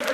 I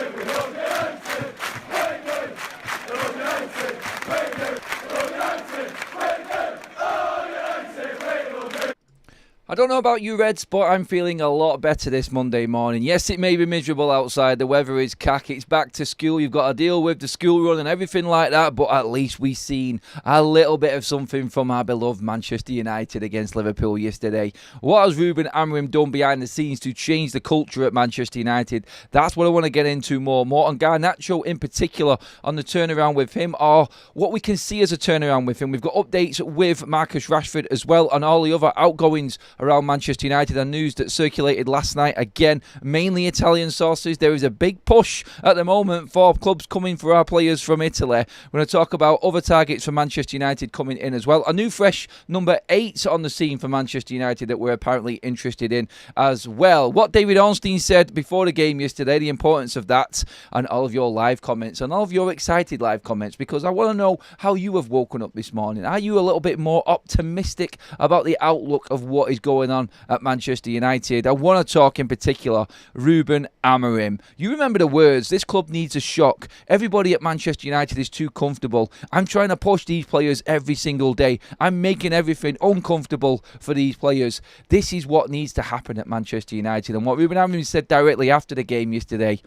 don't know about you Reds, but I'm feeling a lot better this Monday morning. Yes, it may be miserable outside. The weather is cack. It's back to school. You've got to deal with the school run and everything like that. But at least we've seen a little bit of something from our beloved Manchester United against Liverpool yesterday. What has Ruben Amorim done behind the scenes to change the culture at Manchester United? That's what I want to get into more on Garnacho in particular, on the turnaround with him, or what we can see as a turnaround with him. We've got updates with Marcus Rashford as well, and all the other outgoings around Manchester United, and news that circulated last night, again, mainly Italian sources. There is a big push at the moment for clubs coming for our players from Italy. We're going to talk about other targets for Manchester United coming in as well. A new fresh number 8 on the scene for Manchester United that we're apparently interested in as well. What David Ornstein said before the game yesterday, the importance of that, and all of your live comments, and all of your excited live comments, because I want to know how you have woken up this morning. Are you a little bit more optimistic about the outlook of what is going on at Manchester United? I want to talk in particular Ruben Amorim. You remember the words, this club needs a shock. Everybody at Manchester United is too comfortable. I'm trying to push these players every single day. I'm making everything uncomfortable for these players. This is what needs to happen at Manchester United. And what Ruben Amorim said directly after the game yesterday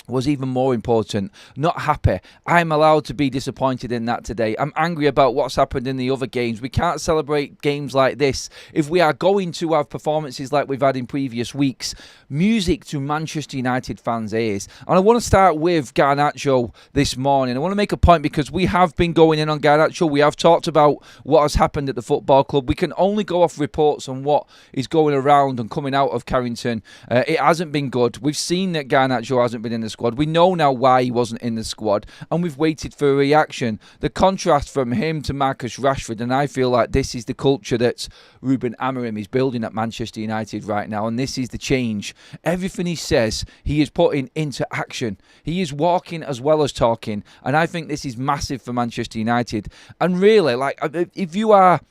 was even more important. Not happy. I'm allowed to be disappointed in that today. I'm angry about what's happened in the other games. We can't celebrate games like this if we are going to have performances like we've had in previous weeks. Music to Manchester United fans' ears. And I want to start with Garnacho this morning. I want to make a point because we have been going in on Garnacho. We have talked about what has happened at the football club. We can only go off reports on what is going around and coming out of Carrington. It hasn't been good. We've seen that Garnacho hasn't been in the squad. We know now why he wasn't in the squad, and we've waited for a reaction. The contrast from him to Marcus Rashford, and I feel like this is the culture that Ruben Amorim is building at Manchester United right now, and this is the change. Everything he says, he is putting into action. He is walking as well as talking, and I think this is massive for Manchester United. And really, like, if you are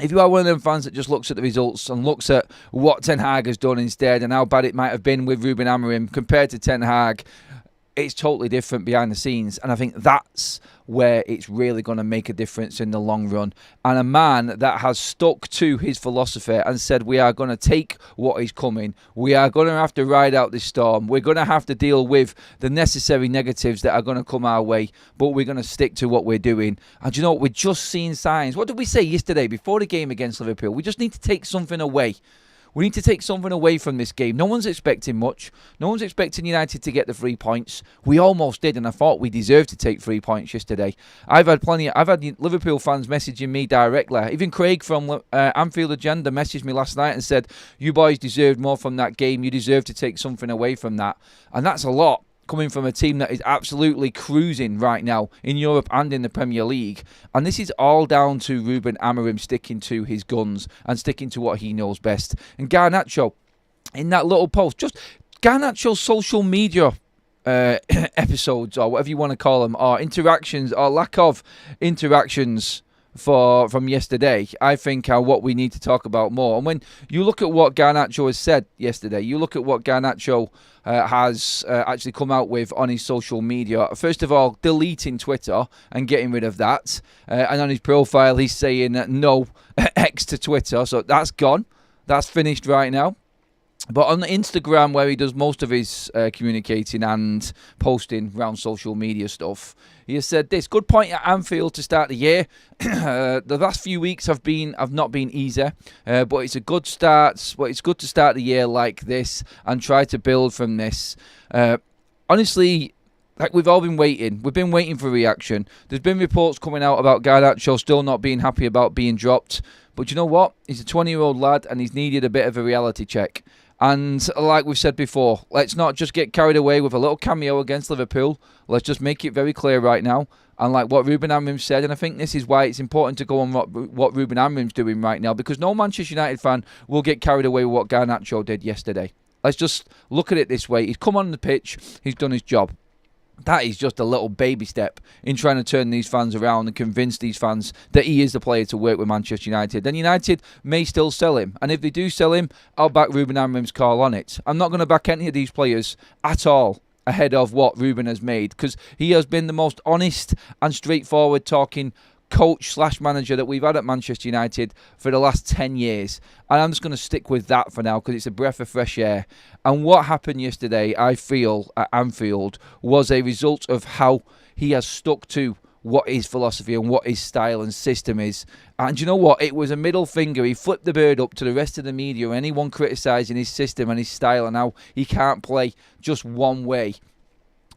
one of them fans that just looks at the results and looks at what Ten Hag has done instead and how bad it might have been with Ruben Amorim compared to Ten Hag, it's totally different behind the scenes. And I think that's where it's really going to make a difference in the long run. And a man that has stuck to his philosophy and said, we are going to take what is coming. We are going to have to ride out this storm. We're going to have to deal with the necessary negatives that are going to come our way. But we're going to stick to what we're doing. And you know what? We're just seeing signs. What did we say yesterday before the game against Liverpool? We just need to take something away. We need to take something away from this game. No one's expecting much. No one's expecting United to get the 3 points. We almost did, and I thought we deserved to take 3 points yesterday. I've had Liverpool fans messaging me directly. Even Craig from Anfield Agenda messaged me last night and said, you boys deserved more from that game. You deserve to take something away from that. And that's a lot, coming from a team that is absolutely cruising right now in Europe and in the Premier League. And this is all down to Ruben Amorim sticking to his guns and sticking to what he knows best. And Garnacho, in that little post, just Garnacho's social media episodes, or whatever you want to call them, or interactions, or lack of interactions from yesterday, I think are what we need to talk about more. And when you look at what Garnacho has said yesterday, you look at what Garnacho has actually come out with on his social media. First of all, deleting Twitter and getting rid of that. And on his profile, he's saying no X to Twitter. So that's gone. That's finished right now. But on Instagram, where he does most of his communicating and posting around social media stuff, he has said this: good point at Anfield to start the year. The last few weeks have not been easy, but it's a good start. Well, it's good to start the year like this and try to build from this. Honestly, like, we've all been waiting. We've been waiting for reaction. There's been reports coming out about Garnacho still not being happy about being dropped. But you know what? He's a 20-year-old lad and he's needed a bit of a reality check. And like we've said before, let's not just get carried away with a little cameo against Liverpool. Let's just make it very clear right now. And like what Ruben Amorim said, and I think this is why it's important to go on what Ruben Amorim's doing right now, because no Manchester United fan will get carried away with what Garnacho did yesterday. Let's just look at it this way. He's come on the pitch. He's done his job. That is just a little baby step in trying to turn these fans around and convince these fans that he is the player to work with Manchester United. Then United may still sell him. And if they do sell him, I'll back Ruben Amorim's call on it. I'm not going to back any of these players at all ahead of what Ruben has made, because he has been the most honest and straightforward talking coach/manager that we've had at Manchester United for the last 10 years. And I'm just going to stick with that for now because it's a breath of fresh air. And what happened yesterday, I feel, at Anfield, was a result of how he has stuck to what his philosophy and what his style and system is. And you know what? It was a middle finger. He flipped the bird up to the rest of the media, anyone criticising his system and his style and how he can't play just one way.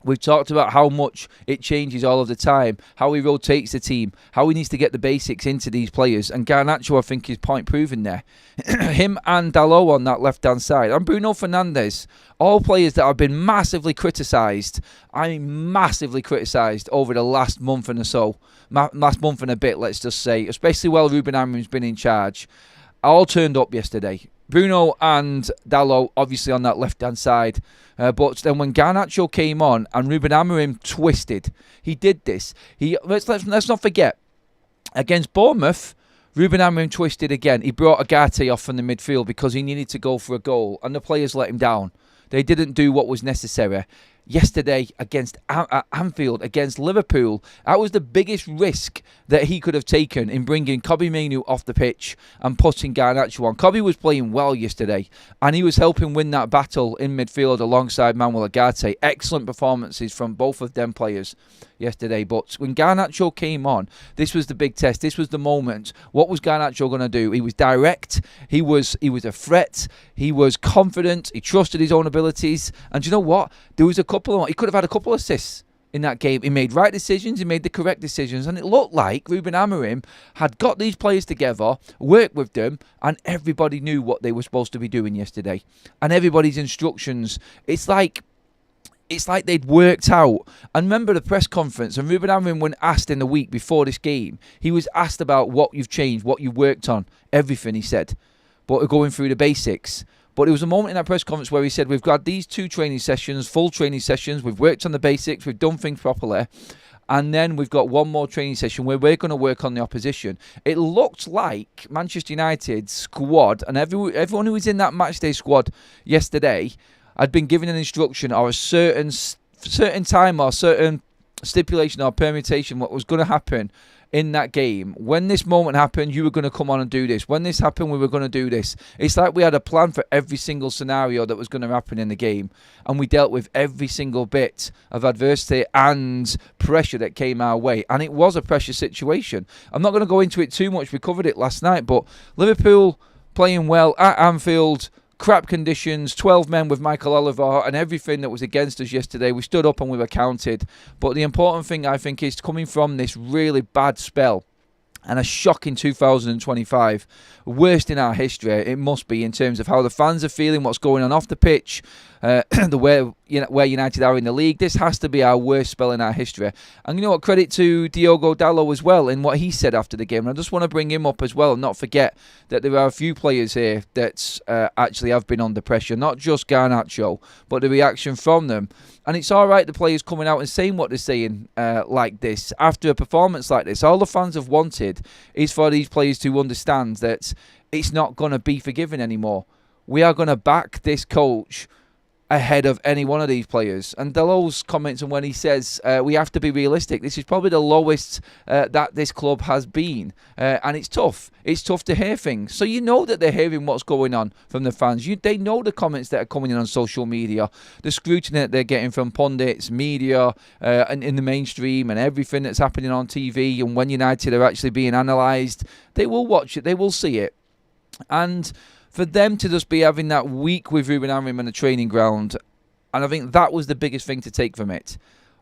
We've talked about how much it changes all of the time, how he rotates the team, how he needs to get the basics into these players. And Garnacho, I think, is point proven there. Him and Dalot on that left-hand side. And Bruno Fernandes, all players that have been massively criticised. I mean, massively criticised over the last month and so. Last month and a bit, let's just say. Especially while Ruben Amorim's been in charge. All turned up yesterday. Bruno and Dalot, obviously, on that left-hand side. But then when Garnacho came on and Ruben Amorim twisted, he did this. Let's not forget, against Bournemouth, Ruben Amorim twisted again. He brought Agate off from the midfield because he needed to go for a goal, and the players let him down. They didn't do what was necessary. Yesterday against Anfield, against Liverpool, that was the biggest risk that he could have taken in bringing Kobbie Mainoo off the pitch and putting Garnacho on. Kobbie was playing well yesterday, and he was helping win that battle in midfield alongside Manuel Agate. Excellent performances from both of them players yesterday. But when Garnacho came on, this was the big test. This was the moment. What was Garnacho going to do? He was direct. He was a threat. He was confident. He trusted his own abilities. And you know what? There was he could have had a couple of assists in that game. He made right decisions. He made the correct decisions. And it looked like Ruben Amorim had got these players together, worked with them, and everybody knew what they were supposed to be doing yesterday. And everybody's instructions, it's like they'd worked out. And remember the press conference, and Ruben Amorim, when asked in the week before this game, he was asked about what you've changed, what you worked on, everything, he said. But we're going through the basics. But there was a moment in that press conference where he said, we've got these 2 training sessions, full training sessions, we've worked on the basics, we've done things properly, and then we've got one more training session where we're going to work on the opposition. It looked like Manchester United's squad, and everyone who was in that matchday squad yesterday, had been given an instruction or a certain time or certain stipulation or permutation what was going to happen in that game. When this moment happened, you were going to come on and do this. When this happened, we were going to do this. It's like we had a plan for every single scenario that was going to happen in the game, and we dealt with every single bit of adversity and pressure that came our way. And it was a pressure situation. I'm not going to go into it too much. We covered it last night, but Liverpool playing well at Anfield, crap conditions, 12 men with Michael Oliver, and everything that was against us yesterday. We stood up and we were counted. But the important thing, I think, is coming from this really bad spell and a shocking 2025, worst in our history, it must be, in terms of how the fans are feeling, what's going on off the pitch, where United are in the league. This has to be our worst spell in our history. And you know what, credit to Diogo Dalot as well in what he said after the game. And I just want to bring him up as well and not forget that there are a few players here that actually have been under pressure, not just Garnacho, but the reaction from them. And it's all right, the players coming out and saying what they're saying like this after a performance like this. All the fans have wanted is for these players to understand that it's not going to be forgiven anymore. We are going to back this coach ahead of any one of these players. And Dalot's comments, and when he says we have to be realistic, this is probably the lowest that this club has been, and it's tough. It's tough to hear things. So you know that they're hearing what's going on from the fans. They know the comments that are coming in on social media, the scrutiny that they're getting from pundits, media, and in the mainstream, and everything that's happening on TV. And when United are actually being analysed, they will watch it, they will see it. And for them to just be having that week with Ruben Amorim on the training ground, and I think that was the biggest thing to take from it.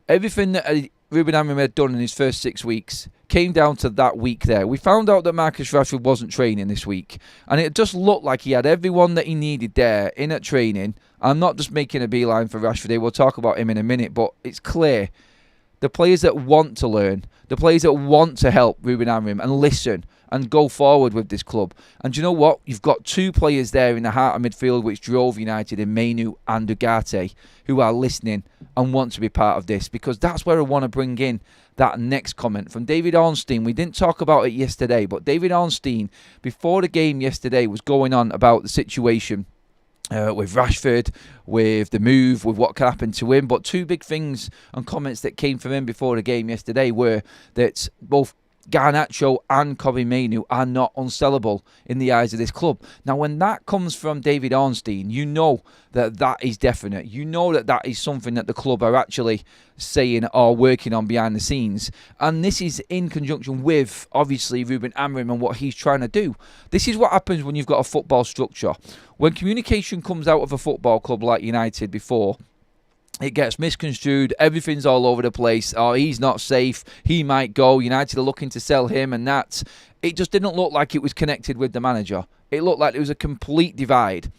Everything that Ruben Amorim had done in his first 6 weeks came down to that week there. We found out that Marcus Rashford wasn't training this week, and it just looked like he had everyone that he needed there in at training. I'm not just making a beeline for Rashford. We'll talk about him in a minute, but it's clear the players that want to learn, the players that want to help Ruben Amorim and listen and go forward with this club. And you know what? You've got 2 players there in the heart of midfield which drove United in Mainoo and Ugarte, who are listening and want to be part of this, because that's where I want to bring in that next comment from David Ornstein. We didn't talk about it yesterday, but David Ornstein, before the game yesterday, was going on about the situation with Rashford, with the move, with what can happen to him. But two big things and comments that came from him before the game yesterday were that both Garnacho and Kobbie Mainoo are not unsellable in the eyes of this club. Now, when that comes from David Ornstein, you know that that is definite. You know that that is something that the club are actually saying or working on behind the scenes. And this is in conjunction with, obviously, Ruben Amorim and what he's trying to do. This is what happens when you've got a football structure. When communication comes out of a football club like United before, it gets misconstrued, everything's all over the place. Oh, he's not safe, he might go, United are looking to sell him, and that. It just didn't look like it was connected with the manager. It looked like there was a complete divide.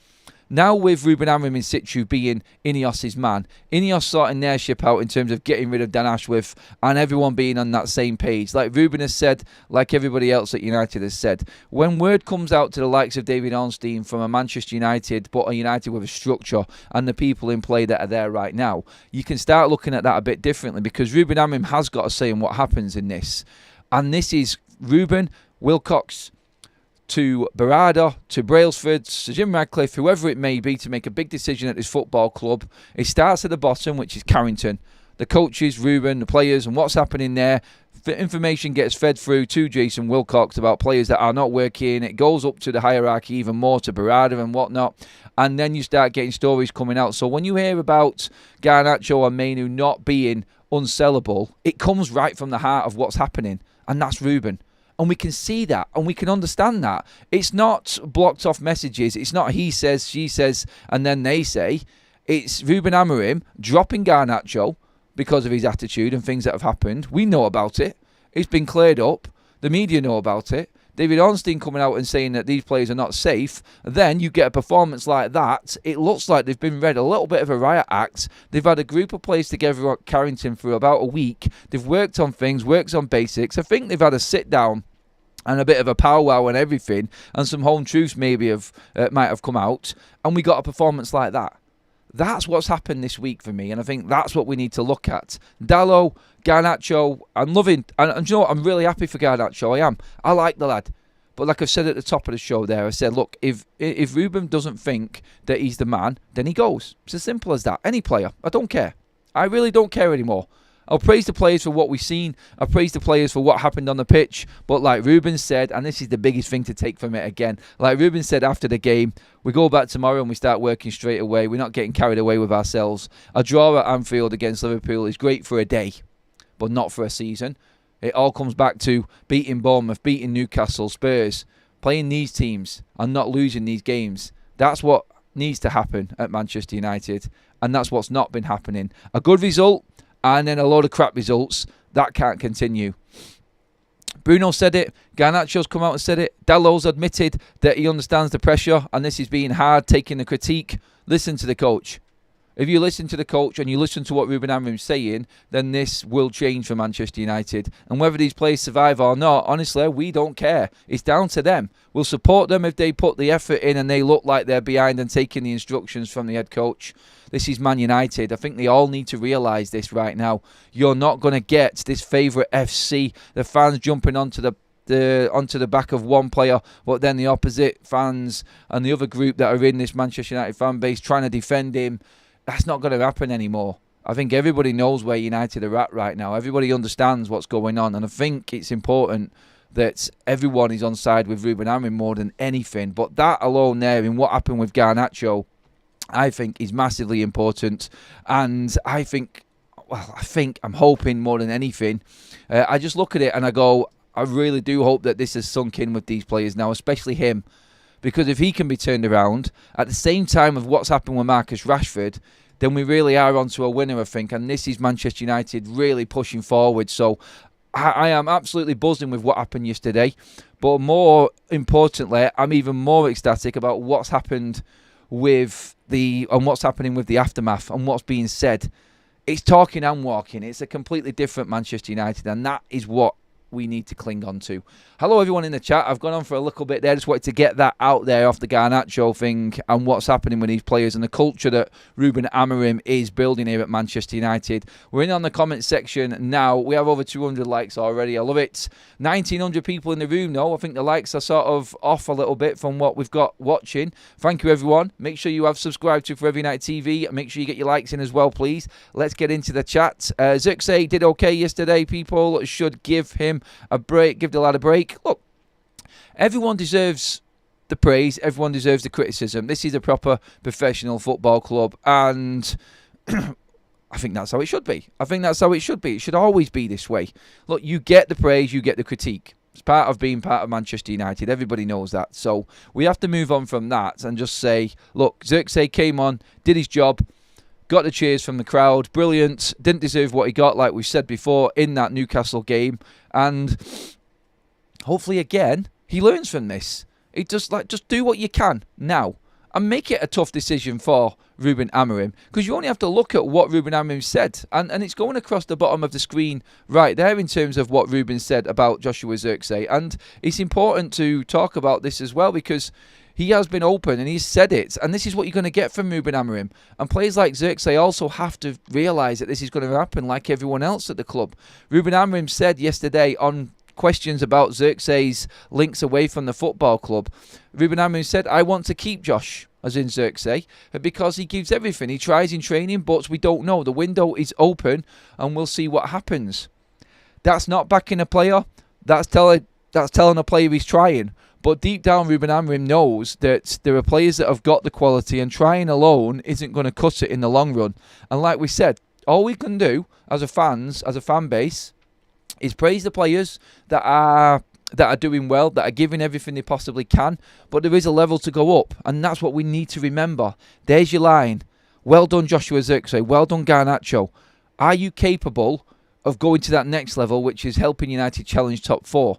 Now with Ruben Amorim in situ being Ineos's man, Ineos sorting their ship out in terms of getting rid of Dan Ashworth and everyone being on that same page. Like Ruben has said, like everybody else at United has said, when word comes out to the likes of David Ornstein from a Manchester United, but a United with a structure and the people in play that are there right now, you can start looking at that a bit differently, because Ruben Amorim has got a say in what happens in this. And this is Ruben, Wilcox, to Barada, to Brailsford, to Jim Radcliffe, whoever it may be, to make a big decision at this football club. It starts at the bottom, which is Carrington. The coaches, Ruben, the players, and what's happening there. Information gets fed through to Jason Wilcox about players that are not working. It goes up to the hierarchy even more, to Barada and whatnot. And then you start getting stories coming out. So when you hear about Garnacho and Mainoo not being unsellable, it comes right from the heart of what's happening. And that's Ruben. And we can see that, and we can understand that. It's not blocked off messages. It's not he says, she says, and then they say. It's Ruben Amorim dropping Garnacho because of his attitude and things that have happened. We know about it. It's been cleared up. The media know about it. David Ornstein coming out and saying that these players are not safe. Then you get a performance like that. It looks like they've been read a little bit of a riot act. They've had a group of players together at Carrington for about a week. They've worked on things, worked on basics. I think they've had a sit down and a bit of a powwow and everything, and some home truths maybe might have come out, and we got a performance like that. That's what's happened this week for me, and I think that's what we need to look at. Dalot, Garnacho, I'm loving, and you know what, I'm really happy for Garnacho, I am. I like the lad. But like I've said at the top of the show there, I said, look, if Ruben doesn't think that he's the man, then he goes. It's as simple as that. Any player. I don't care. I really don't care anymore. I'll praise the players for what we've seen. I'll praise the players for what happened on the pitch. But like Ruben said, and this is the biggest thing to take from it again, like Ruben said after the game, we go back tomorrow and we start working straight away. We're not getting carried away with ourselves. A draw at Anfield against Liverpool is great for a day, but not for a season. It all comes back to beating Bournemouth, beating Newcastle, Spurs, playing these teams and not losing these games. That's what needs to happen at Manchester United, and that's what's not been happening. A good result and then a load of crap results, that can't continue. Bruno said it. Garnacho's come out and said it. Dalot's admitted that he understands the pressure and this is being hard, taking the critique. Listen to the coach. If you listen to the coach and you listen to what Ruben Amorim's saying, then this will change for Manchester United. And whether these players survive or not, honestly, we don't care. It's down to them. We'll support them if they put the effort in and they look like they're behind and taking the instructions from the head coach. This is Man United. I think they all need to realise this right now. You're not going to get this favourite FC, the fans jumping onto the back of one player, but then the opposite fans and the other group that are in this Manchester United fan base trying to defend him. That's not going to happen anymore. I think everybody knows where United are at right now. Everybody understands what's going on. And I think it's important that everyone is on side with Ruben Amorim more than anything. But that alone there in what happened with Garnacho, I think is massively important. And I'm hoping more than anything. I just look at it and I go, I really do hope that this has sunk in with these players now, especially him. Because if he can be turned around at the same time of what's happened with Marcus Rashford, then we really are onto a winner, I think. And this is Manchester United really pushing forward. So I am absolutely buzzing with what happened yesterday. But more importantly, I'm even more ecstatic about what's happened and what's happening with the aftermath and what's being said. It's talking and walking. It's a completely different Manchester United. And that is what we need to cling on to. Hello, everyone in the chat. I've gone on for a little bit there. Just wanted to get that out there off the Garnacho thing and what's happening with these players and the culture that Ruben Amorim is building here at Manchester United. We're in on the comment section now. We have over 200 likes already. I love it. 1,900 people in the room, though. I think the likes are sort of off a little bit from what we've got watching. Thank you, everyone. Make sure you have subscribed to Forever United TV. Make sure you get your likes in as well, please. Let's get into the chat. Zirkzee did okay yesterday. People should give him a break. Give the lad a break. Look, everyone deserves the praise. Everyone deserves the criticism. This is a proper professional football club, and I think that's how it should be. I think that's how it should be. It should always be this way. Look, you get the praise, you get the critique. It's part of being part of Manchester United. Everybody knows that. So we have to move on from that and just say, look, Zirkzee came on, did his job, got the cheers from the crowd. Brilliant. Didn't deserve what he got, like we said before, in that Newcastle game. And hopefully, again, he learns from this. He just do what you can now and make it a tough decision for Ruben Amorim, because you only have to look at what Ruben Amorim said, and it's going across the bottom of the screen right there in terms of what Ruben said about Joshua Zirkzee. And it's important to talk about this as well, because he has been open and he's said it, and this is what you're going to get from Ruben Amorim. And players like Zirkzee also have to realise that this is going to happen like everyone else at the club. Ruben Amorim said yesterday on questions about Zirkzee's links away from the football club, Ruben Amorim said, I want to keep Josh, as in Zirkzee, because he gives everything. He tries in training, but we don't know. The window is open and we'll see what happens. That's not backing a player. That's telling a player he's trying. But deep down, Ruben Amorim knows that there are players that have got the quality, and trying alone isn't going to cut it in the long run. And like we said, all we can do as a fan base, is praise the players that are doing well, that are giving everything they possibly can. But there is a level to go up, and that's what we need to remember. There's your line. Well done, Joshua Zirkzee. Well done, Garnacho. Are you capable of going to that next level, which is helping United challenge top 4?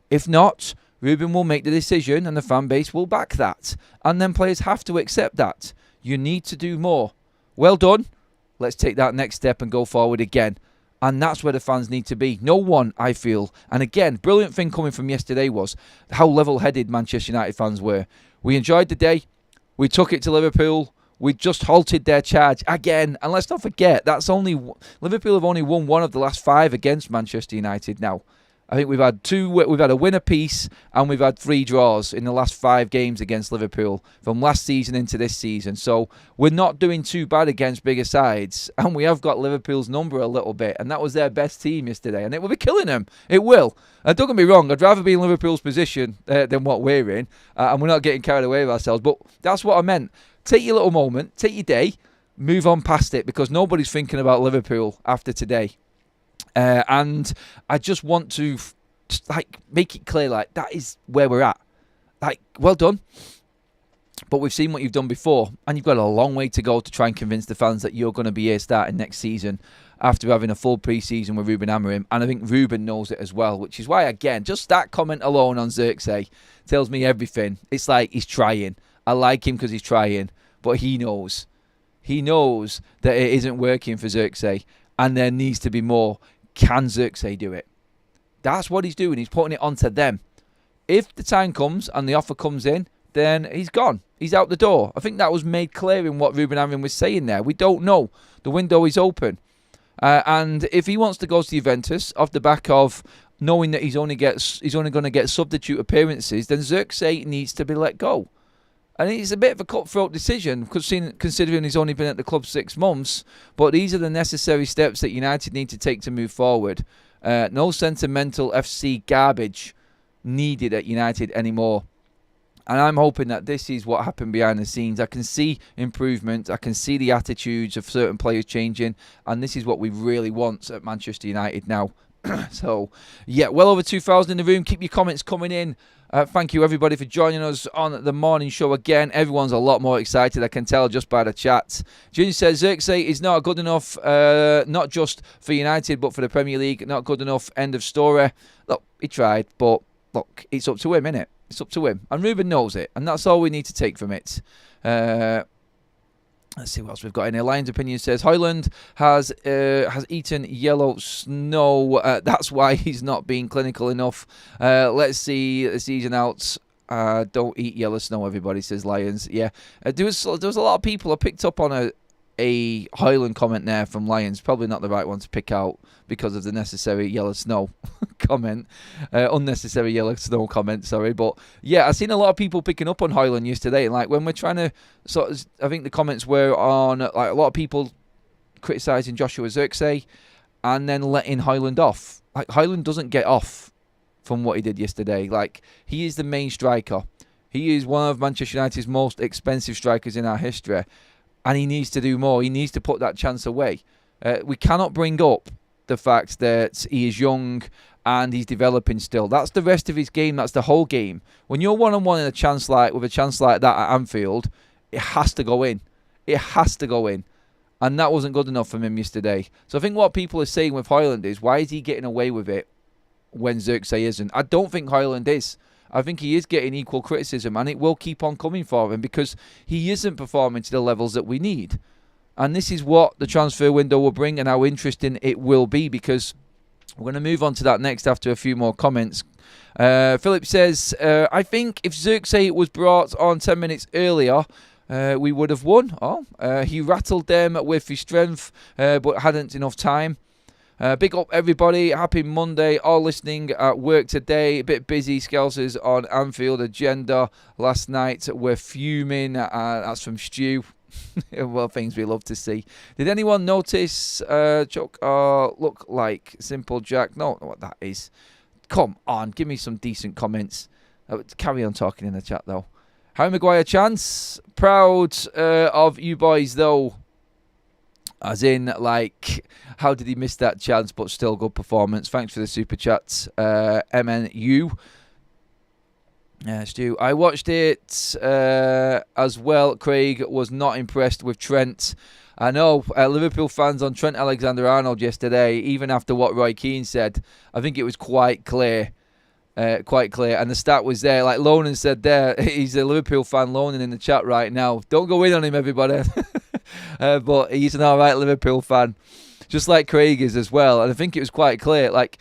If not, Ruben will make the decision, and the fan base will back that. And then players have to accept that. You need to do more. Well done. Let's take that next step and go forward again. And that's where the fans need to be. No one, I feel. And again, brilliant thing coming from yesterday was how level-headed Manchester United fans were. We enjoyed the day. We took it to Liverpool. We just halted their charge again. And let's not forget, Liverpool have only won 1 of the last 5 against Manchester United now. I think we've had a win apiece, and we've had 3 draws in the last 5 games against Liverpool from last season into this season. So we're not doing too bad against bigger sides, and we have got Liverpool's number a little bit, and that was their best team yesterday, and it will be killing them. It will. Don't get me wrong, I'd rather be in Liverpool's position than what we're in, and we're not getting carried away with ourselves, but that's what I meant. Take your little moment, take your day, move on past it, because nobody's thinking about Liverpool after today. And I just want to make it clear, that is where we're at. Well done. But we've seen what you've done before, and you've got a long way to go to try and convince the fans that you're going to be here starting next season after having a full pre-season with Ruben Amorim. And I think Ruben knows it as well, which is why, again, just that comment alone on Zirkzee tells me everything. It's like he's trying. I like him because he's trying, but he knows. He knows that it isn't working for Zirkzee, and there needs to be more. Can Zirkzee do it? That's what he's doing. He's putting it onto them. If the time comes and the offer comes in, then he's gone. He's out the door. I think that was made clear in what Ruben Amorim was saying there. We don't know. The window is open. And if he wants to go to Juventus off the back of knowing that he's only going to get substitute appearances, then Zirkzee needs to be let go. And it's a bit of a cutthroat decision, considering he's only been at the club 6 months. But these are the necessary steps that United need to take to move forward. No sentimental FC garbage needed at United anymore. And I'm hoping that this is what happened behind the scenes. I can see improvement. I can see the attitudes of certain players changing. And this is what we really want at Manchester United now. So, yeah, well over 2,000 in the room. Keep your comments coming in. Thank you, everybody, for joining us on the morning show again. Everyone's a lot more excited, I can tell just by the chat. Junior says, Zirkzee is not good enough, not just for United, but for the Premier League. Not good enough, end of story. Look, he tried, but look, it's up to him, innit? It's up to him. And Ruben knows it, and that's all we need to take from it. Let's see what else we've got in here. Lion's Opinion says Højlund has eaten yellow snow. That's why he's not being clinical enough. Let's see the season out. Don't eat yellow snow, everybody, says Lions. Yeah, there was a lot of people. I picked up on a Højlund comment there from Lions. Probably not the right one to pick out because of the necessary yellow snow comment. Unnecessary yellow snow comment, sorry. But yeah, I've seen a lot of people picking up on Højlund yesterday. Like when we're trying to I think the comments were on like a lot of people criticising Joshua Zirkzee and then letting Højlund off. Like Højlund doesn't get off from what he did yesterday. Like, he is the main striker. He is one of Manchester United's most expensive strikers in our history. And he needs to do more. He needs to put that chance away. We cannot bring up the fact that he is young and he's developing still. That's the rest of his game. That's the whole game. When you're one-on-one with a chance like that at Anfield, it has to go in. It has to go in. And that wasn't good enough from him yesterday. So I think what people are saying with Højlund is, why is he getting away with it when Zirkzee isn't? I don't think Højlund is. I think he is getting equal criticism, and it will keep on coming for him because he isn't performing to the levels that we need. And this is what the transfer window will bring and how interesting it will be, because we're going to move on to that next after a few more comments. Philip says, I think if Zirkzee was brought on 10 minutes earlier, we would have won. He rattled them with his strength, but hadn't enough time. Big up everybody, happy Monday, all listening at work today, a bit busy, Scousers on Anfield agenda last night, we're fuming, that's from Stu. Well, things we love to see. Did anyone notice Chuck look like Simple Jack? No, what that is. Come on, give me some decent comments. Carry on talking in the chat though. Harry Maguire chance, proud of you boys though. As in, like, how did he miss that chance, but still good performance. Thanks for the super chats, MNU. Stu, I watched it as well. Craig was not impressed with Trent. I know, Liverpool fans on Trent Alexander-Arnold yesterday, even after what Roy Keane said, I think it was quite clear. And the stat was there. Like Lonan said there, he's a Liverpool fan, Lonan, in the chat right now. Don't go in on him, everybody. But he's an alright Liverpool fan, just like Craig is as well. And I think it was quite clear. Like,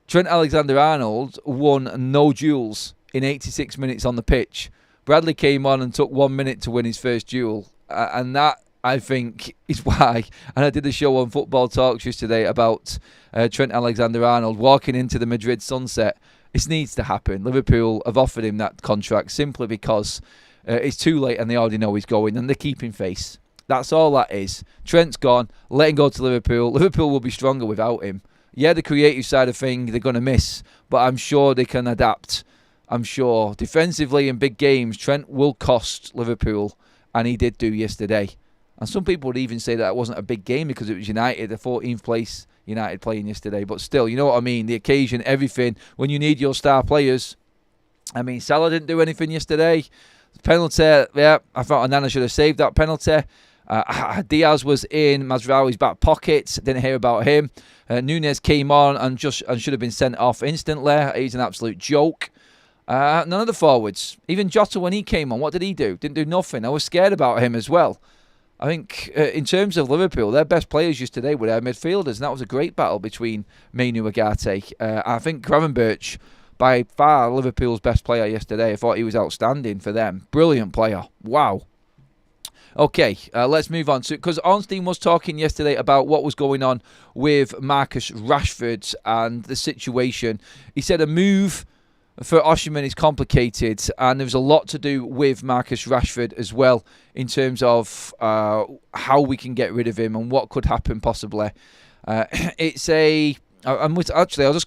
Trent Alexander-Arnold won no duels in 86 minutes on the pitch. Bradley came on and took 1 minute to win his first duel. And that, I think, is why. And I did a show on Football Talks yesterday about Trent Alexander-Arnold walking into the Madrid sunset. This needs to happen. Liverpool have offered him that contract simply because it's too late and they already know he's going and they're keeping face. That's all that is. Trent's gone. Let him go to Liverpool. Liverpool will be stronger without him. Yeah, the creative side of things they're going to miss, but I'm sure they can adapt. I'm sure. Defensively in big games, Trent will cost Liverpool, and he did do yesterday. And some people would even say that wasn't a big game because it was United, the 14th place United playing yesterday. But still, you know what I mean? The occasion, everything. When you need your star players. I mean, Salah didn't do anything yesterday. Penalty, yeah, I thought Onana should have saved that penalty. Diaz was in Mazraoui's back pocket. Didn't hear about him. Núñez came on and should have been sent off instantly. He's an absolute joke. None of the forwards. Even Jota, when he came on, what did he do? Didn't do nothing. I was scared about him as well. I think in terms of Liverpool, their best players yesterday were their midfielders, and that was a great battle between Mainu and Ugarte. I think Gravenberch, by far Liverpool's best player yesterday. I thought he was outstanding for them. Brilliant player. Wow. Okay, let's move on. Because Ornstein was talking yesterday about what was going on with Marcus Rashford and the situation. He said a move for Osimhen is complicated, and there's a lot to do with Marcus Rashford as well in terms of how we can get rid of him and what could happen possibly. I'll just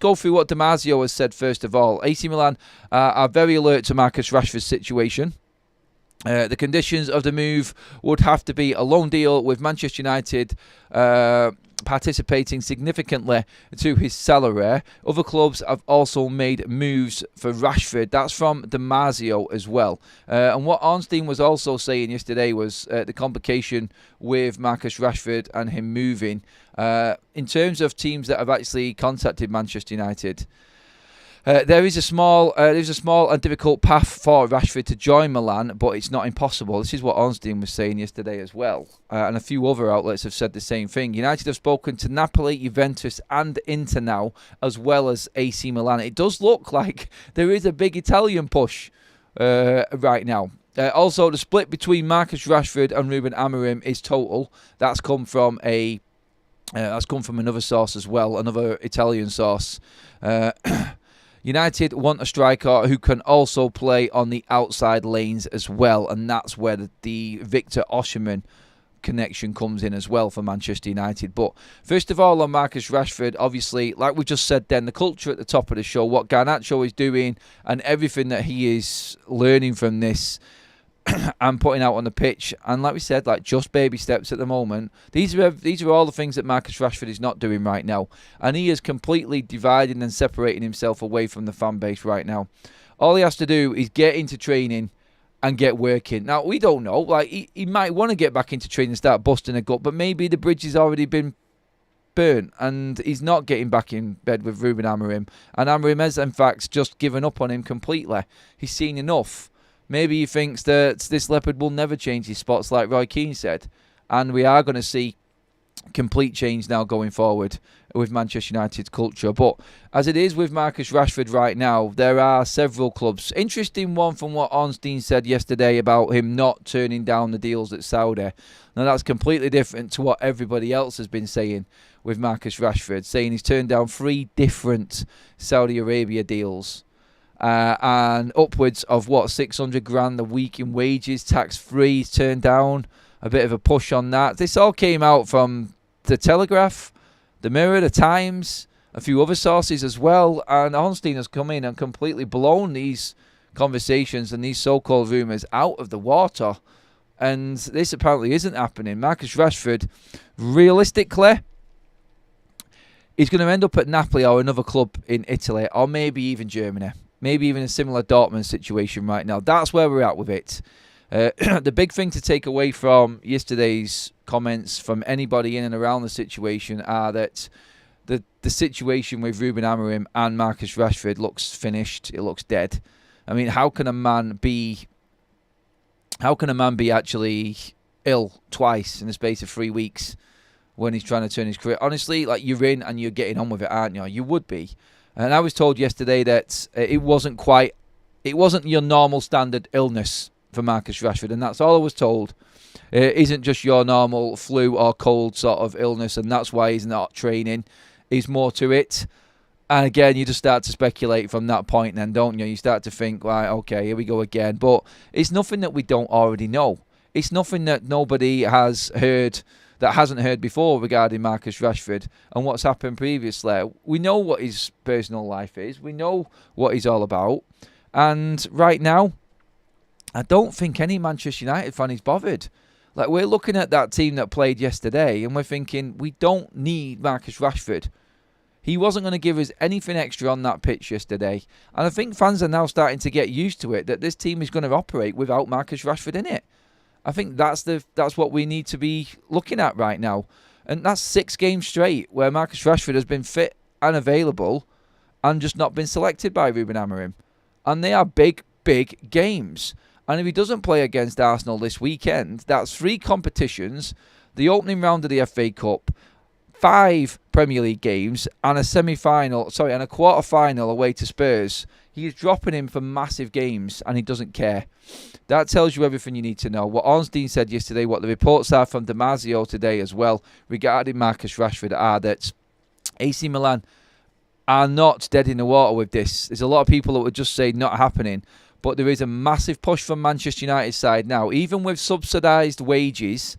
go through what Damasio has said first of all. AC Milan are very alert to Marcus Rashford's situation. The conditions of the move would have to be a loan deal with Manchester United participating significantly to his salary. Other clubs have also made moves for Rashford. That's from Damasio as well. And what Ornstein was also saying yesterday was the complication with Marcus Rashford and him moving. In terms of teams that have actually contacted Manchester United, There is a small and difficult path for Rashford to join Milan, but it's not impossible. This is what Ornstein was saying yesterday as well, and a few other outlets have said the same thing. United have spoken to Napoli, Juventus, and Inter now, as well as AC Milan. It does look like there is a big Italian push right now. Also, the split between Marcus Rashford and Ruben Amorim is total. That's come from another source as well, another Italian source. United want a striker who can also play on the outside lanes as well, and that's where the Victor Osimhen connection comes in as well for Manchester United. But first of all, on Marcus Rashford, obviously, like we just said then, the culture at the top of the show, what Garnacho is doing and everything that he is learning from this and putting out on the pitch, and like we said, like just baby steps at the moment. These are all the things that Marcus Rashford is not doing right now, and he is completely dividing and separating himself away from the fan base right now. All he has to do is get into training and get working. Now, we don't know, like he might want to get back into training and start busting a gut, but maybe the bridge has already been burnt and he's not getting back in bed with Ruben Amorim, and Amorim has in fact just given up on him completely. He's seen enough. Maybe he thinks that this leopard will never change his spots, like Roy Keane said. And we are going to see complete change now going forward with Manchester United's culture. But as it is with Marcus Rashford right now, there are several clubs. Interesting one from what Ornstein said yesterday about him not turning down the deals at Saudi. Now, that's completely different to what everybody else has been saying with Marcus Rashford, saying he's turned down 3 different Saudi Arabia deals. And upwards of 600 grand a week in wages, tax-free, turned down. A bit of a push on that. This all came out from the Telegraph, the Mirror, the Times, a few other sources as well. And Ornstein has come in and completely blown these conversations and these so-called rumours out of the water. And this apparently isn't happening. Marcus Rashford, realistically, he's going to end up at Napoli or another club in Italy, or maybe even Germany. Maybe even a similar Dortmund situation right now. That's where we're at with it. The big thing to take away from yesterday's comments from anybody in and around the situation are that the situation with Ruben Amorim and Marcus Rashford looks finished. It looks dead. I mean, how can a man be actually ill twice in the space of 3 weeks when he's trying to turn his career? Honestly, like, you're in and you're getting on with it, aren't you? You would be. And I was told yesterday that it wasn't your normal standard illness for Marcus Rashford, and that's all I was told. It isn't just your normal flu or cold sort of illness, and that's why he's not training. There's more to it. And again, you just start to speculate from that point then, don't you? You start to think, right, okay, here we go again. But it's nothing that we don't already know. It's nothing that nobody has heard, that hasn't heard before regarding Marcus Rashford and what's happened previously. We know what his personal life is. We know what he's all about. And right now, I don't think any Manchester United fan is bothered. Like, we're looking at that team that played yesterday and we're thinking, we don't need Marcus Rashford. He wasn't going to give us anything extra on that pitch yesterday. And I think fans are now starting to get used to it, that this team is going to operate without Marcus Rashford in it. I think that's what we need to be looking at right now. And that's 6 games straight where Marcus Rashford has been fit and available and just not been selected by Ruben Amorim. And they are big, big games. And if he doesn't play against Arsenal this weekend, that's 3 competitions, the opening round of the FA Cup, 5 Premier League games, and and a quarter-final away to Spurs. He is dropping him for massive games, and he doesn't care. That tells you everything you need to know. What Ornstein said yesterday, what the reports are from Damasio today as well, regarding Marcus Rashford, are that AC Milan are not dead in the water with this. There's a lot of people that would just say not happening, but there is a massive push from Manchester United's side now, even with subsidised wages,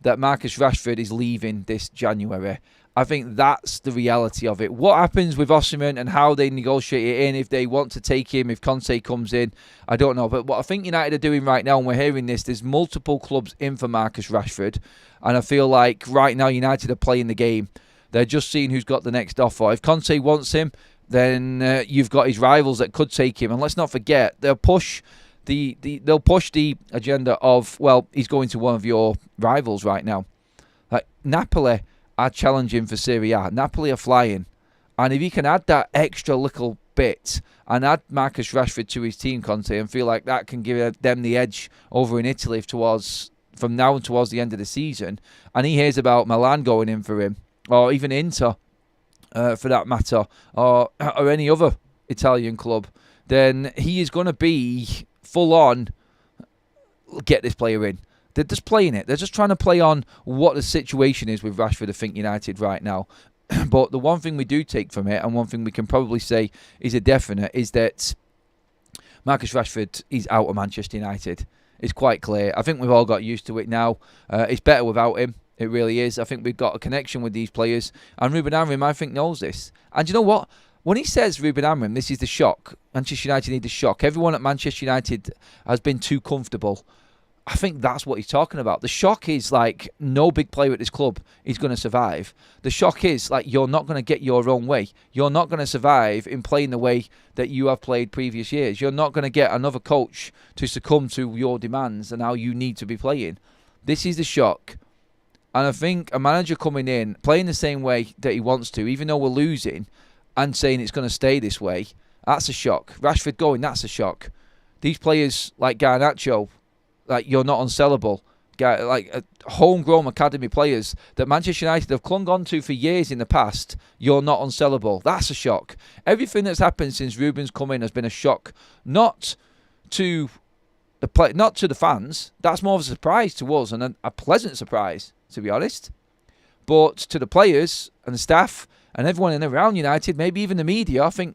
that Marcus Rashford is leaving this January. I think that's the reality of it. What happens with Osimhen and how they negotiate it in, if they want to take him, if Conte comes in, I don't know. But what I think United are doing right now, and we're hearing this, there's multiple clubs in for Marcus Rashford. And I feel like right now United are playing the game. They're just seeing who's got the next offer. If Conte wants him, then you've got his rivals that could take him. And let's not forget, they'll push the agenda of, well, he's going to one of your rivals right now. Like Napoli are challenging for Serie A. Napoli are flying. And if he can add that extra little bit and add Marcus Rashford to his team, Conte, and feel like that can give them the edge over in Italy from now towards the end of the season, and he hears about Milan going in for him, or even Inter, for that matter, or any other Italian club, then he is going to be full on, get this player in. They're just playing it. They're just trying to play on what the situation is with Rashford, I think, United right now. But the one thing we do take from it, and one thing we can probably say is a definite, is that Marcus Rashford is out of Manchester United. It's quite clear. I think we've all got used to it now. It's better without him. It really is. I think we've got a connection with these players. And Ruben Amorim, I think, knows this. And you know what? When he says, Ruben Amorim, this is the shock, Manchester United need the shock, everyone at Manchester United has been too comfortable. I think that's what he's talking about. The shock is like no big player at this club is going to survive. The shock is like you're not going to get your own way. You're not going to survive in playing the way that you have played previous years. You're not going to get another coach to succumb to your demands and how you need to be playing. This is the shock. And I think a manager coming in, playing the same way that he wants to, even though we're losing, and saying it's going to stay this way, that's a shock. Rashford going, that's a shock. These players like Garnacho, like you're not unsellable. Like homegrown academy players that Manchester United have clung on to for years in the past, you're not unsellable. That's a shock. Everything that's happened since Ruben's come in has been a shock. Not to the fans. That's more of a surprise to us, and a pleasant surprise, to be honest. But to the players and the staff and everyone in around United, maybe even the media, I think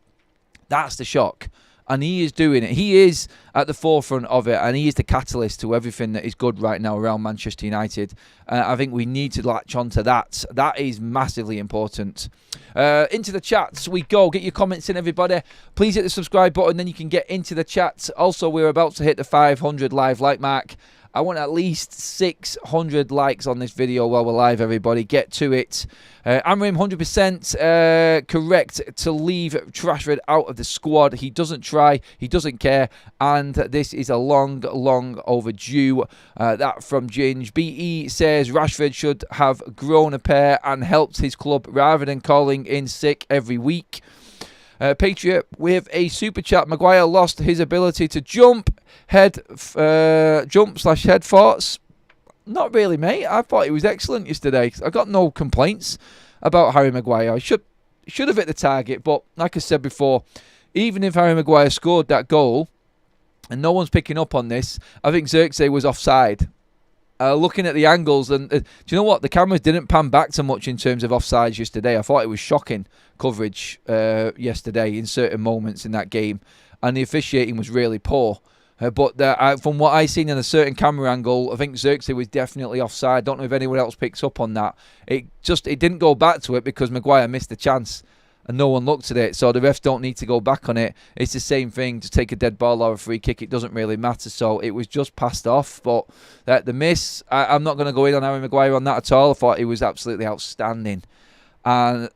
that's the shock. And he is doing it. He is at the forefront of it, and he is the catalyst to everything that is good right now around Manchester United. I think we need to latch on to that. That is massively important. Into the chats we go. Get your comments in, everybody. Please hit the subscribe button, then you can get into the chats. Also, we're about to hit the 500 live like mark. I want at least 600 likes on this video while we're live, everybody. Get to it. Amorim 100% correct to leave Rashford out of the squad. He doesn't try. He doesn't care. And this is a long, long overdue. That from Ginge. BE says Rashford should have grown a pair and helped his club rather than calling in sick every week. Patriot with a super chat. Maguire lost his ability to jump /head thoughts. Not really, mate. I thought he was excellent yesterday. I got no complaints about Harry Maguire. I should have hit the target, but like I said before, even if Harry Maguire scored that goal, and no one's picking up on this, I think Xerxes was offside. Looking at the angles, and do you know what? The cameras didn't pan back so much in terms of offsides yesterday. I thought it was shocking coverage yesterday in certain moments in that game, and the officiating was really poor. But from what I seen in a certain camera angle, I think Xerxes was definitely offside. Don't know if anyone else picks up on that. It didn't go back to it because Maguire missed the chance and no one looked at it, so the refs don't need to go back on it. It's the same thing to take a dead ball or a free kick. It doesn't really matter, so it was just passed off. But the miss, I'm not going to go in on Harry Maguire on that at all. I thought he was absolutely outstanding. And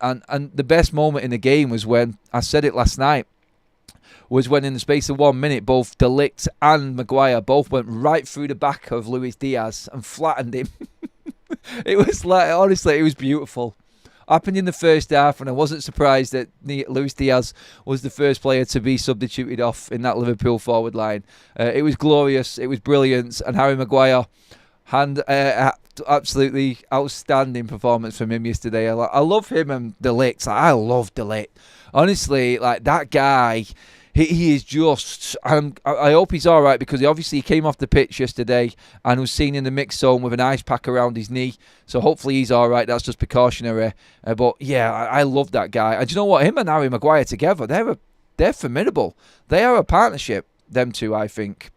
the best moment in the game was when, I said it last night, was when in the space of 1 minute, both De Ligt and Maguire both went right through the back of Luis Diaz and flattened him. It was like, honestly, it was beautiful. Happened in the first half, and I wasn't surprised that Luis Diaz was the first player to be substituted off in that Liverpool forward line. It was glorious, it was brilliant, and Harry Maguire had absolutely outstanding performance from him yesterday. I love him and De Ligt. I love De Ligt. Honestly, like that guy, he is just, I hope he's all right, because he came off the pitch yesterday and was seen in the mix zone with an ice pack around his knee. So hopefully he's all right. That's just precautionary. But yeah, I love that guy. And do you know what? Him and Harry Maguire together, they're formidable. They are a partnership, them two, I think.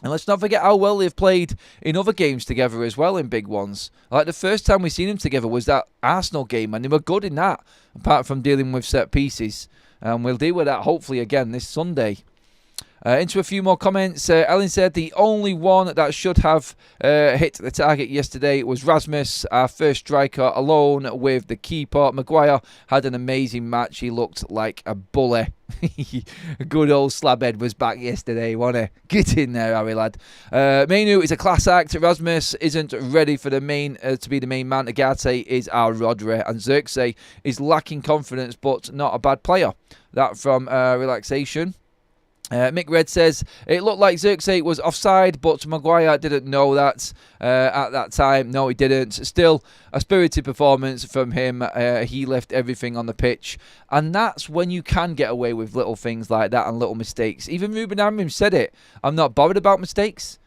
And let's not forget how well they've played in other games together as well, in big ones. Like the first time we seen them together was that Arsenal game, and they were good in that, apart from dealing with set pieces. And we'll deal with that hopefully again this Sunday. Into a few more comments. Ellen said the only one that should have hit the target yesterday was Rasmus, our first striker, alone with the keeper. Maguire had an amazing match. He looked like a bully. Good old Slabhead was back yesterday, wasn't he? Get in there, Harry lad. Mainu is a class act. Rasmus isn't ready for the main to be the main man. Agate is our Rodri, and Xerxes is lacking confidence, but not a bad player. That from Relaxation. Mick Red says, it looked like Xerxes was offside, but Maguire didn't know that at that time. No, he didn't. Still, a spirited performance from him. He left everything on the pitch. And that's when you can get away with little things like that and little mistakes. Even Ruben Amorim said it. I'm not bothered about mistakes.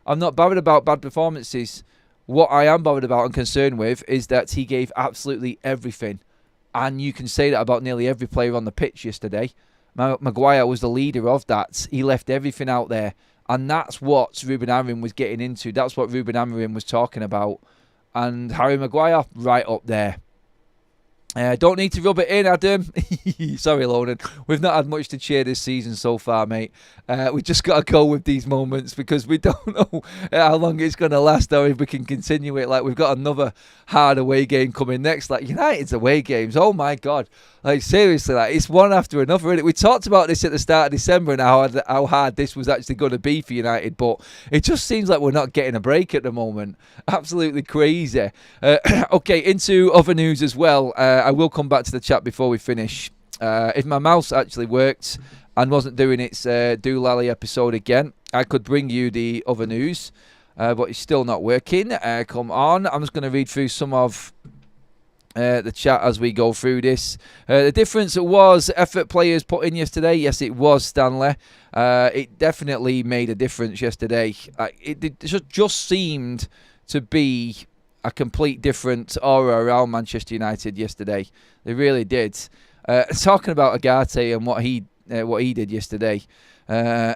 I'm not bothered about bad performances. What I am bothered about and concerned with is that he gave absolutely everything. And you can say that about nearly every player on the pitch yesterday. Maguire was the leader of that. He left everything out there. And that's what Ruben Amorim was getting into. That's what Ruben Amorim was talking about. And Harry Maguire, right up there. Don't need to rub it in, Adam. Sorry, Lonan. We've not had much to cheer this season so far, mate. We just got to go with these moments because we don't know how long it's going to last or if we can continue it. Like, we've got another hard away game coming next. Like, United's away games. Oh, my God. Like, seriously, like, it's one after another. Really. We talked about this at the start of December and how hard this was actually going to be for United, but it just seems like we're not getting a break at the moment. Absolutely crazy. Okay, into other news as well. I will come back to the chat before we finish. If my mouse actually worked and wasn't doing its Doolally episode again, I could bring you the other news, but it's still not working. Come on. I'm just going to read through some of the chat as we go through this. The difference was effort players put in yesterday. Yes, it was, Stanley. It definitely made a difference yesterday. It just seemed to be a complete different aura around Manchester United yesterday. They really did. Talking about Agate and what he did yesterday. There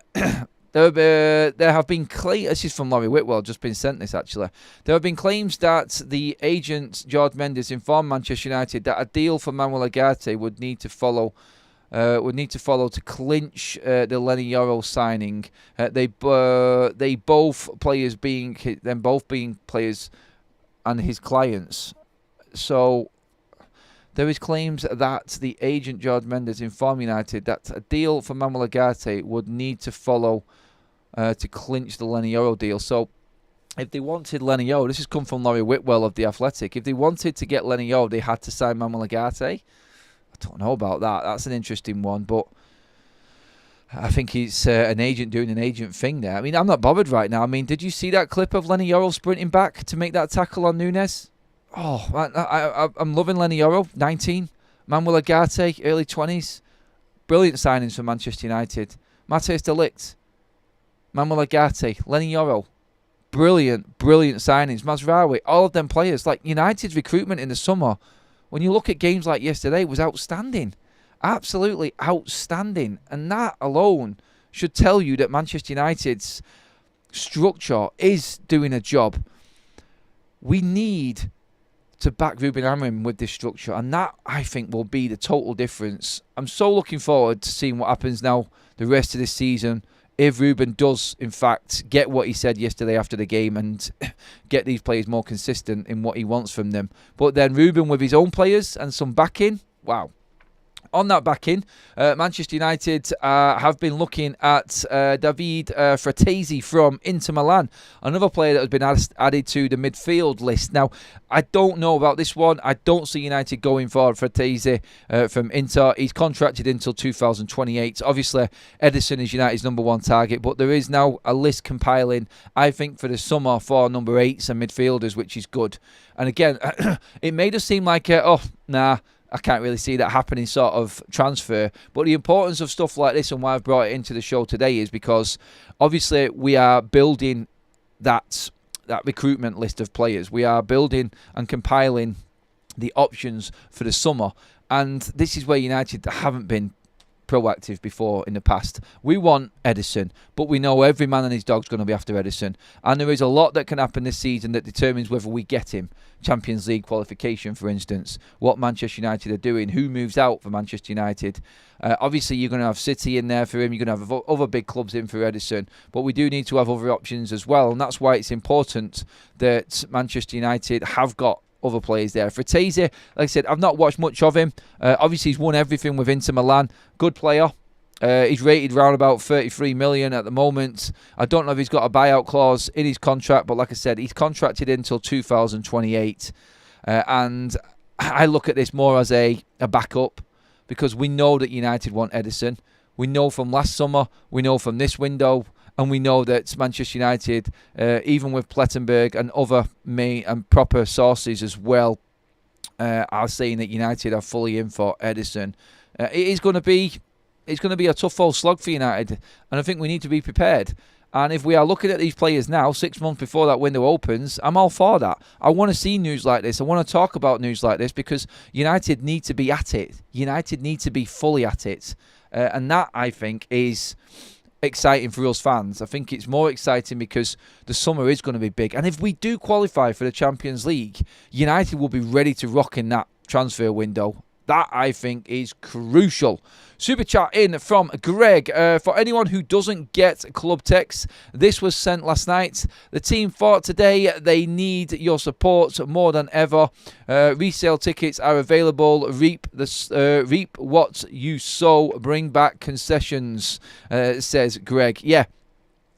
have been claims, this is from Laurie Whitwell, just been sent this actually. There have been claims that the agent George Mendes informed Manchester United that a deal for Manuel Agate would need to follow to clinch the Lenny Yoro signing. They both being players and his clients. So there is claims that the agent George Mendes informed United that a deal for Manuel Agate would need to follow to clinch the Lenny Yoro deal. So if they wanted Lenny Yoro, this has come from Laurie Whitwell of The Athletic, if they wanted to get Lenny Yoro, they had to sign Manuel Agate. I don't know about that. That's an interesting one, but I think it's an agent doing an agent thing there. I mean, I'm not bothered right now. I mean, did you see that clip of Lenny Yoro sprinting back to make that tackle on Núñez? Oh, I'm loving Lenny Yoro, 19. Manuel Agate, early 20s. Brilliant signings for Manchester United. Matthijs de Ligt, Manuel Agate, Lenny Yoro. Brilliant signings. Mazraoui, all of them players. Like, United's recruitment in the summer, when you look at games like yesterday, was outstanding. Absolutely outstanding. And that alone should tell you that Manchester United's structure is doing a job. We need to back Ruben Amorim with this structure, and that, I think, will be the total difference. I'm so looking forward to seeing what happens now the rest of this season, if Ruben does, in fact, get what he said yesterday after the game and get these players more consistent in what he wants from them. But then Ruben with his own players and some backing, wow. On that backing, Manchester United have been looking at David Fratesi from Inter Milan, another player that has been added to the midfield list. Now, I don't know about this one. I don't see United going for Fratesi from Inter. He's contracted until 2028. Obviously, Ederson is United's number one target, but there is now a list compiling, I think, for the summer for number 8s and midfielders, which is good. And again, it made us seem like, I can't really see that happening sort of transfer. But the importance of stuff like this and why I've brought it into the show today is because obviously we are building that recruitment list of players. We are building and compiling the options for the summer. And this is where United haven't been proactive before in the past. We want Ederson, but we know every man and his dog's going to be after Ederson. And there is a lot that can happen this season that determines whether we get him. Champions League qualification, for instance. What Manchester United are doing. Who moves out for Manchester United. Obviously, you're going to have City in there for him. You're going to have other big clubs in for Ederson. But we do need to have other options as well. And that's why it's important that Manchester United have got other players there. Fratese, like I said, I've not watched much of him. Obviously, he's won everything with Inter Milan. Good player. He's rated around about 33 million at the moment. I don't know if he's got a buyout clause in his contract, but like I said, he's contracted until 2028. And I look at this more as a backup, because we know that United want Ederson. We know from last summer, we know from this window, and we know that Manchester United, even with Plettenberg and other main and proper sources as well, are saying that United are fully in for Ederson. It's going to be a tough old slog for United, and I think we need to be prepared. And if we are looking at these players now, 6 months before that window opens, I'm all for that. I want to see news like this. I want to talk about news like this, because United need to be at it. United need to be fully at it. And that, I think, is exciting for us fans. I think it's more exciting because the summer is going to be big. And if we do qualify for the Champions League, United will be ready to rock in that transfer window. That, I think, is crucial. Super chat in from Greg. For anyone who doesn't get club text, this was sent last night. The team thought today they need your support more than ever. Resale tickets are available. Reap what you sow. Bring back concessions, says Greg. Yeah,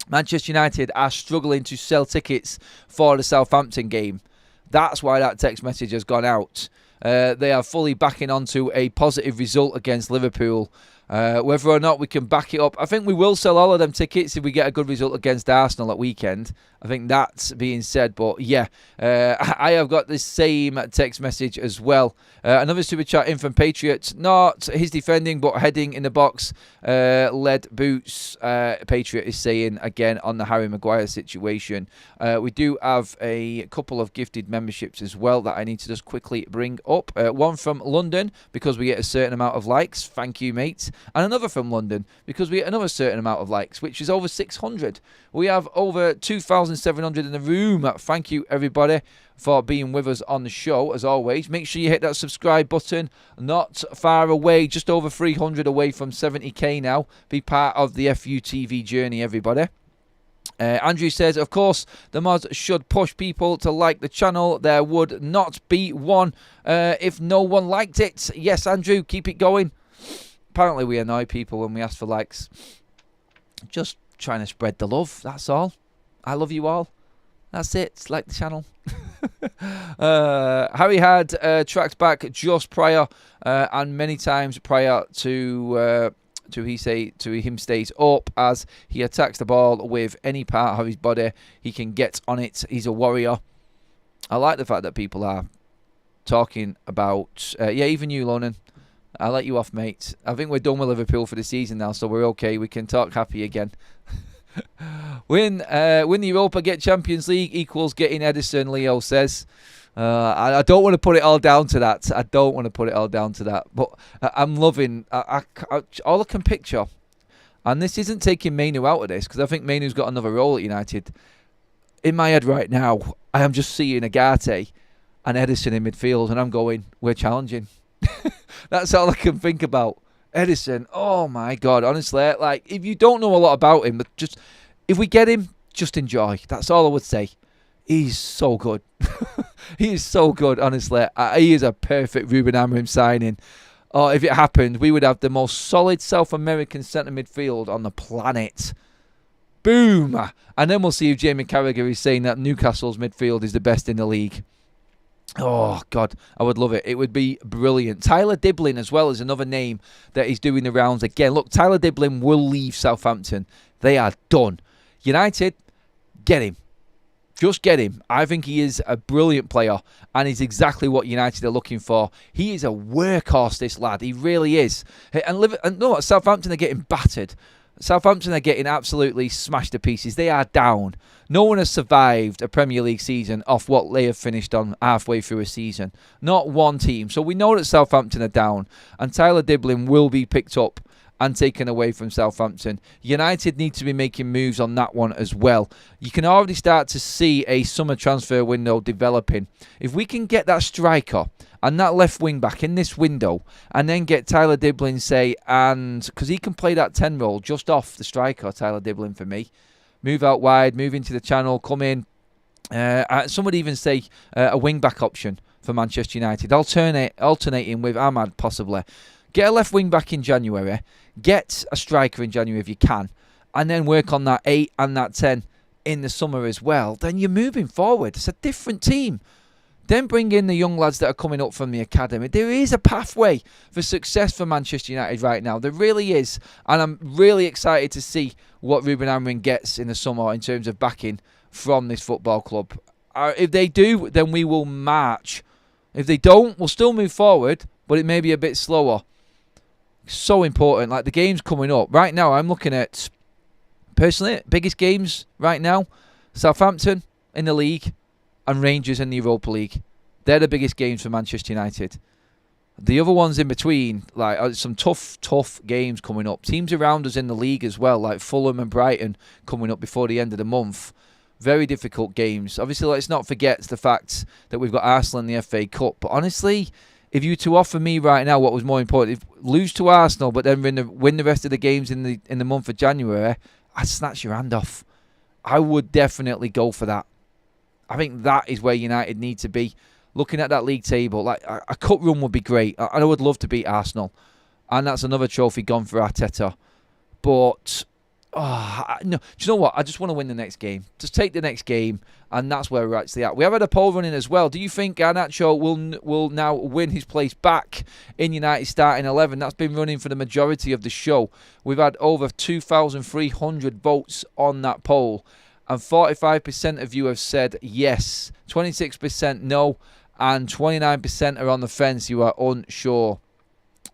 Manchester United are struggling to sell tickets for the Southampton game. That's why that text message has gone out. They are fully backing onto a positive result against Liverpool. Whether or not we can back it up, I think we will sell all of them tickets if we get a good result against Arsenal at weekend. I think that's being said. But yeah, I have got this same text message as well. Another super chat in from Patriots. Not his defending, but heading in the box. Lead boots. Patriot is saying again on the Harry Maguire situation. We do have a couple of gifted memberships as well that I need to just quickly bring up. One from London, because we get a certain amount of likes. Thank you, mate. And another from London, because we get another certain amount of likes, which is over 600. We have over 2,700 in the room. Thank you, everybody, for being with us on the show, as always. Make sure you hit that subscribe button. Not far away, just over 300 away from 70k now. Be part of the FUTV journey, everybody. Andrew says, of course, the mods should push people to like the channel. There would not be one if no one liked it. Yes, Andrew, keep it going. Apparently we annoy people when we ask for likes. Just trying to spread the love, that's all. I love you all. That's it. Like the channel. Harry had tracked back just prior and many times prior to him stays up, as he attacks the ball with any part of his body he can get on it. He's a warrior. I like the fact that people are talking about yeah, even you, Lonan. I'll let you off, mate. I think we're done with Liverpool for the season now, so we're okay. We can talk happy again. Win the Europa, get Champions League equals getting Ederson, Leo says. I don't want to put it all down to that. But I'm loving all I can picture. And this isn't taking Mainu out of this, because I think Mainu's got another role at United. In my head right now, I am just seeing Agate and Ederson in midfield, and I'm going, we're challenging. That's all I can think about. Ederson, oh my God, honestly, like, if you don't know a lot about him, but just, if we get him, just enjoy. That's all I would say. He's so good. He is so good, honestly. He is a perfect Ruben Amorim signing. Oh, if it happened, we would have the most solid South American centre midfield on the planet. Boom! And then we'll see if Jamie Carragher is saying that Newcastle's midfield is the best in the league. Oh, God, I would love it. It would be brilliant. Tyler Diblin as well is another name that is doing the rounds again. Look, Tyler Diblin will leave Southampton. They are done. United, get him. Just get him. I think he is a brilliant player, and he's exactly what United are looking for. He is a workhorse, this lad. He really is. And no, Southampton are getting battered. Southampton are getting absolutely smashed to pieces. They are down. No one has survived a Premier League season off what they have finished on halfway through a season. Not one team. So we know that Southampton are down, and Tyler Diblin will be picked up and taken away from Southampton. United need to be making moves on that one as well. You can already start to see a summer transfer window developing. If we can get that striker and that left wing back in this window, and then get Tyler Diblin, say, and because he can play that 10 role just off the striker, Tyler Diblin for me. Move out wide, move into the channel, come in. Some would even say a wing back option for Manchester United. Alternating with Ahmad possibly. Get a left wing back in January. Get a striker in January if you can. And then work on that 8 and that 10 in the summer as well. Then you're moving forward. It's a different team. Then bring in the young lads that are coming up from the academy. There is a pathway for success for Manchester United right now. There really is. And I'm really excited to see what Ruben Amorim gets in the summer in terms of backing from this football club. If they do, then we will march. If they don't, we'll still move forward, but it may be a bit slower. So important. Like the games coming up. Right now, I'm looking at, personally, biggest games right now. Southampton in the league and Rangers in the Europa League. They're the biggest games for Manchester United. The other ones in between, like some tough games coming up. Teams around us in the league as well, like Fulham and Brighton coming up before the end of the month. Very difficult games. Obviously, let's not forget the fact that we've got Arsenal in the FA Cup. But honestly, if you were to offer me right now what was more important, if lose to Arsenal but then win the rest of the games in the month of January, I'd snatch your hand off. I would definitely go for that. I think that is where United need to be. Looking at that league table, like a cup run would be great. I would love to beat Arsenal. And that's another trophy gone for Arteta. But, no, do you know what? I just want to win the next game. Just take the next game, and that's where we're actually at. We have had a poll running as well. Do you think Garnacho will now win his place back in United starting 11? That's been running for the majority of the show. We've had over 2,300 votes on that poll. And 45% of you have said yes, 26% no, and 29% are on the fence. You are unsure.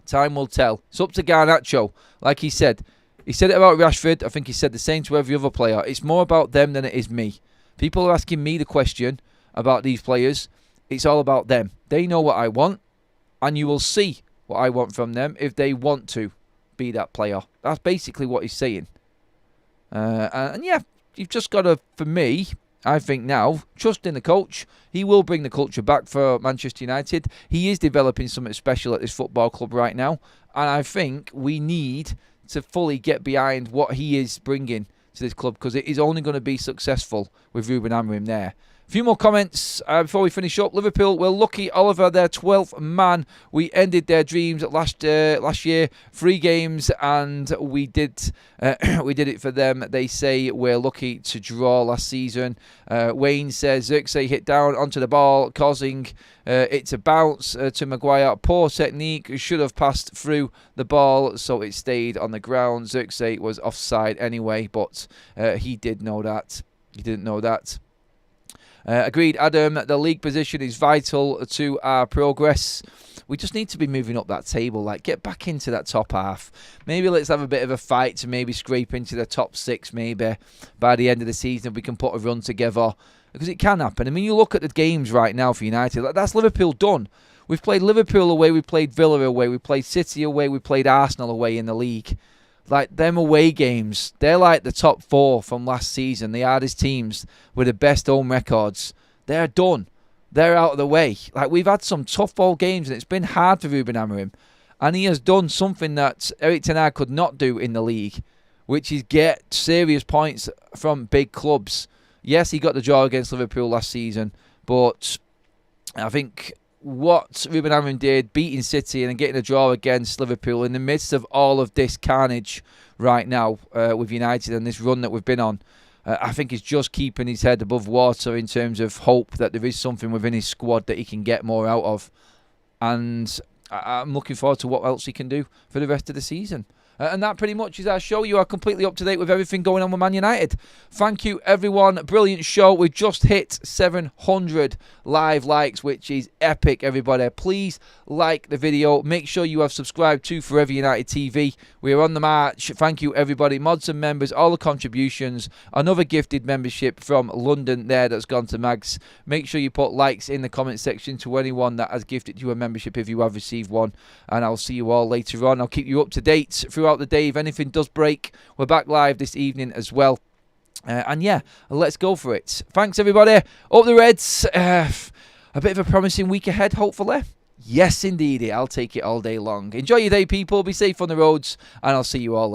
Time will tell. It's up to Garnacho. Like he said it about Rashford. I think he said the same to every other player. It's more about them than it is me. People are asking me the question about these players. It's all about them. They know what I want, and you will see what I want from them if they want to be that player. That's basically what he's saying. And yeah. You've just got to, for me, I think now, trust in the coach. He will bring the culture back for Manchester United. He is developing something special at this football club right now. And I think we need to fully get behind what he is bringing to this club, because it is only going to be successful with Ruben Amorim there. A few more comments before we finish up. Liverpool were lucky. Oliver, their 12th man. We ended their dreams last year. 3 games, and we did it for them. They say we're lucky to draw last season. Wayne says Xerxes hit down onto the ball, causing it to bounce to Maguire. Poor technique. Should have passed through the ball, so it stayed on the ground. Xerxes was offside anyway, but he did know that. He didn't know that. Agreed, Adam. The league position is vital to our progress. We just need to be moving up that table. Like, get back into that top half. Maybe let's have a bit of a fight to maybe scrape into the top 6 maybe by the end of the season if we can put a run together. Because it can happen. I mean, you look at the games right now for United. Like, that's Liverpool done. We've played Liverpool away. We played Villa away. We played City away. We played Arsenal away in the league. Like, them away games, they're like the top 4 from last season. The hardest teams with the best home records. They're done. They're out of the way. Like, we've had some tough ball games, and it's been hard for Ruben Amorim. And he has done something that Erik ten Hag could not do in the league, which is get serious points from big clubs. Yes, he got the draw against Liverpool last season, but I think what Ruben Amorim did, beating City and then getting a draw against Liverpool in the midst of all of this carnage right now with United and this run that we've been on, I think he's just keeping his head above water in terms of hope that there is something within his squad that he can get more out of. And I'm looking forward to what else he can do for the rest of the season. And that pretty much is our show. You are completely up to date with everything going on with Man United. Thank you, everyone. Brilliant show. We just hit 700 live likes, which is epic, everybody. Please like the video. Make sure you have subscribed to Forever United TV. We are on the march. Thank you, everybody. Mods and members, all the contributions. Another gifted membership from London there that's gone to Mags. Make sure you put likes in the comment section to anyone that has gifted you a membership if you have received one. And I'll see you all later on. I'll keep you up to date through throughout the day. If anything does break, we're back live this evening as well. And yeah, let's go for it. Thanks, everybody. Up the Reds. A bit of a promising week ahead, hopefully. Yes, indeedy. I'll take it all day long. Enjoy your day, people. Be safe on the roads, and I'll see you all later.